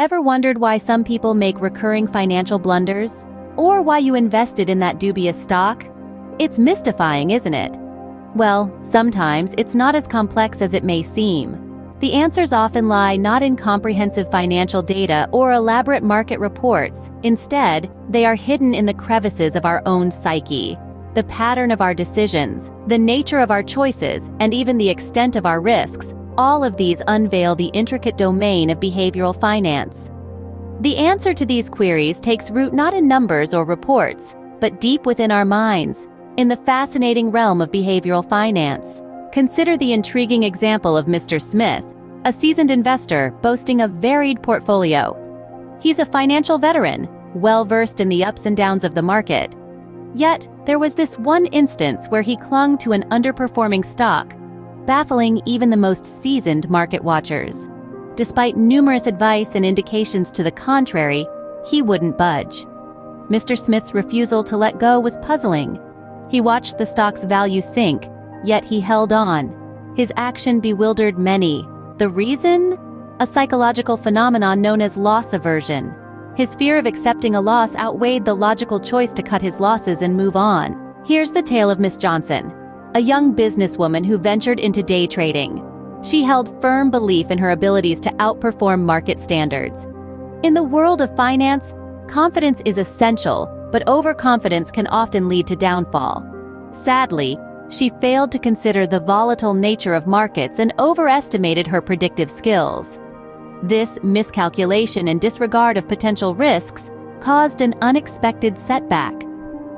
Ever wondered why some people make recurring financial blunders? Or why you invested in that dubious stock? It's mystifying, isn't it? Well, sometimes it's not as complex as it may seem. The answers often lie not in comprehensive financial data or elaborate market reports. Instead, they are hidden in the crevices of our own psyche. The pattern of our decisions, the nature of our choices, and even the extent of our risks, all of these unveil the intricate domain of behavioral finance. The answer to these queries takes root not in numbers or reports, but deep within our minds, in the fascinating realm of behavioral finance. Consider the intriguing example of Mr. Smith, a seasoned investor boasting a varied portfolio. He's a financial veteran, well-versed in the ups and downs of the market. Yet, there was this one instance where he clung to an underperforming stock, baffling even the most seasoned market watchers. Despite numerous advice and indications to the contrary, he wouldn't budge. Mr. Smith's refusal to let go was puzzling. He watched the stock's value sink, yet he held on. His action bewildered many. The reason? A psychological phenomenon known as loss aversion. His fear of accepting a loss outweighed the logical choice to cut his losses and move on. Here's the tale of Miss Johnson, a young businesswoman who ventured into day trading. She held firm belief in her abilities to outperform market standards. In the world of finance, confidence is essential, but overconfidence can often lead to downfall. Sadly, she failed to consider the volatile nature of markets and overestimated her predictive skills. This miscalculation and disregard of potential risks caused an unexpected setback.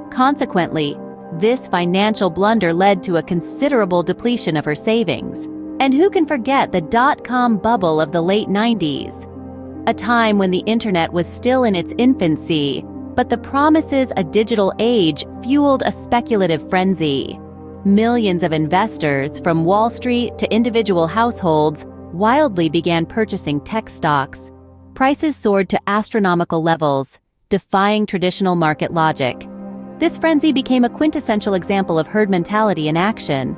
Consequently, this financial blunder led to a considerable depletion of her savings. And who can forget the dot-com bubble of the late 90s? A time when the internet was still in its infancy, but the promises of a digital age fueled a speculative frenzy. Millions of investors, from Wall Street to individual households, wildly began purchasing tech stocks. Prices soared to astronomical levels, defying traditional market logic. This frenzy became a quintessential example of herd mentality in action.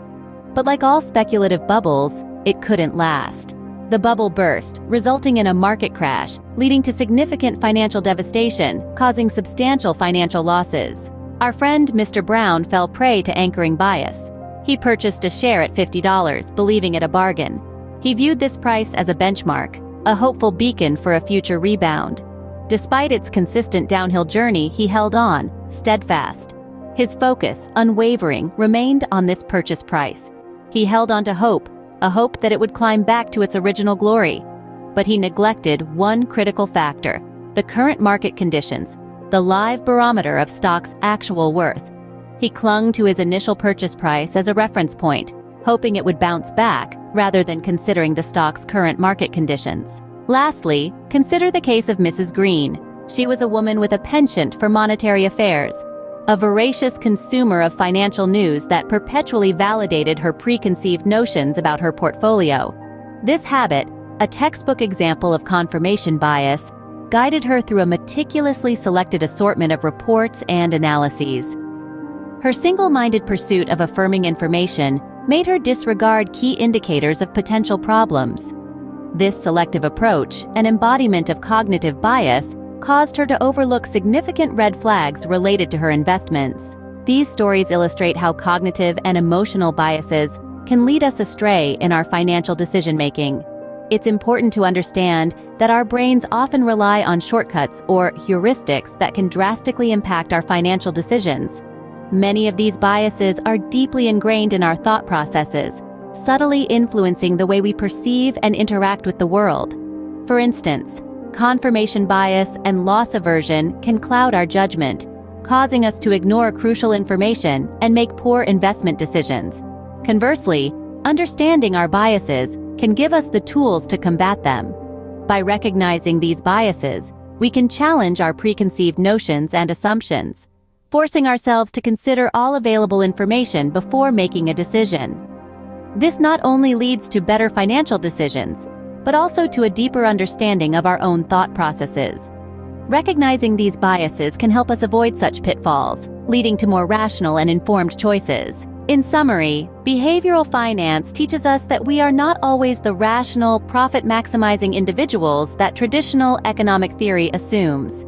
But like all speculative bubbles, it couldn't last. The bubble burst, resulting in a market crash, leading to significant financial devastation, causing substantial financial losses. Our friend Mr. Brown fell prey to anchoring bias. He purchased a share at $50, believing it a bargain. He viewed this price as a benchmark, a hopeful beacon for a future rebound. Despite its consistent downhill journey, he held on, steadfast. His focus, unwavering, remained on this purchase price. He held on to hope, a hope that it would climb back to its original glory. But he neglected one critical factor: the current market conditions, the live barometer of stock's actual worth. He clung to his initial purchase price as a reference point, hoping it would bounce back rather than considering the stock's current market conditions. Lastly, consider the case of Mrs. Green. She was a woman with a penchant for monetary affairs, a voracious consumer of financial news that perpetually validated her preconceived notions about her portfolio. This habit, a textbook example of confirmation bias, guided her through a meticulously selected assortment of reports and analyses. Her single-minded pursuit of affirming information made her disregard key indicators of potential problems. This selective approach, an embodiment of cognitive bias, caused her to overlook significant red flags related to her investments. These stories illustrate how cognitive and emotional biases can lead us astray in our financial decision-making. It's important to understand that our brains often rely on shortcuts or heuristics that can drastically impact our financial decisions. Many of these biases are deeply ingrained in our thought processes, subtly influencing the way we perceive and interact with the world. For instance, confirmation bias and loss aversion can cloud our judgment, causing us to ignore crucial information and make poor investment decisions. Conversely, understanding our biases can give us the tools to combat them. By recognizing these biases, we can challenge our preconceived notions and assumptions, forcing ourselves to consider all available information before making a decision. This not only leads to better financial decisions, but also to a deeper understanding of our own thought processes. Recognizing these biases can help us avoid such pitfalls, leading to more rational and informed choices. In summary, behavioral finance teaches us that we are not always the rational, profit-maximizing individuals that traditional economic theory assumes.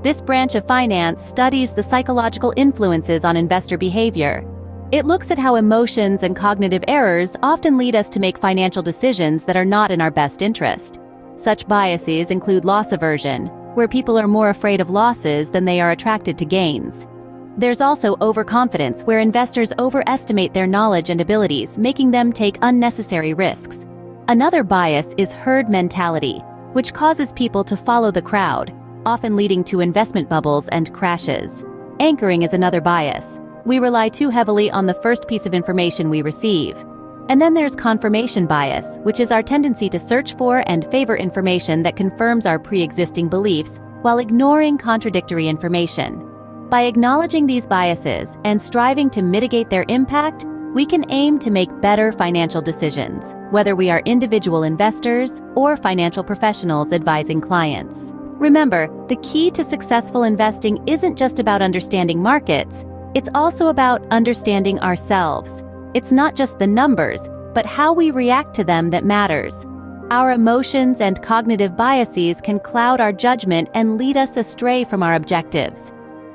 This branch of finance studies the psychological influences on investor behavior. It looks at how emotions and cognitive errors often lead us to make financial decisions that are not in our best interest. Such biases include loss aversion, where people are more afraid of losses than they are attracted to gains. There's also overconfidence, where investors overestimate their knowledge and abilities, making them take unnecessary risks. Another bias is herd mentality, which causes people to follow the crowd, often leading to investment bubbles and crashes. Anchoring is another bias. We rely too heavily on the first piece of information we receive. And then there's confirmation bias, which is our tendency to search for and favor information that confirms our pre-existing beliefs while ignoring contradictory information. By acknowledging these biases and striving to mitigate their impact, we can aim to make better financial decisions, whether we are individual investors or financial professionals advising clients. Remember, the key to successful investing isn't just about understanding markets, it's also about understanding ourselves. It's not just the numbers, but how we react to them that matters. Our emotions and cognitive biases can cloud our judgment and lead us astray from our objectives.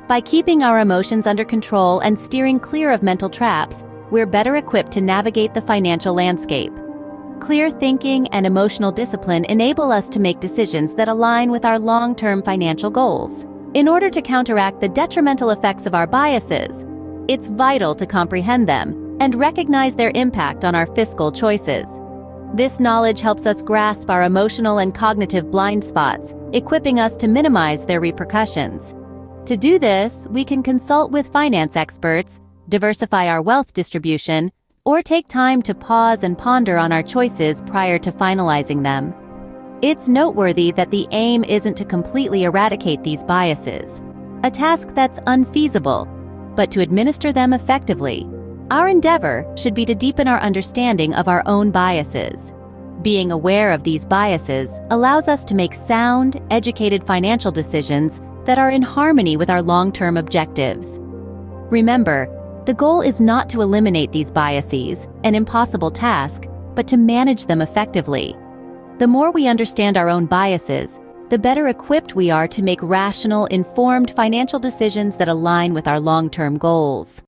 By keeping our emotions under control and steering clear of mental traps, we're better equipped to navigate the financial landscape. Clear thinking and emotional discipline enable us to make decisions that align with our long-term financial goals. In order to counteract the detrimental effects of our biases, it's vital to comprehend them and recognize their impact on our fiscal choices. This knowledge helps us grasp our emotional and cognitive blind spots, equipping us to minimize their repercussions. To do this, we can consult with finance experts, diversify our wealth distribution, or take time to pause and ponder on our choices prior to finalizing them. It's noteworthy that the aim isn't to completely eradicate these biases, a task that's unfeasible, but to administer them effectively. Our endeavor should be to deepen our understanding of our own biases. Being aware of these biases allows us to make sound, educated financial decisions that are in harmony with our long-term objectives. Remember, the goal is not to eliminate these biases, an impossible task, but to manage them effectively. The more we understand our own biases, the better equipped we are to make rational, informed financial decisions that align with our long-term goals.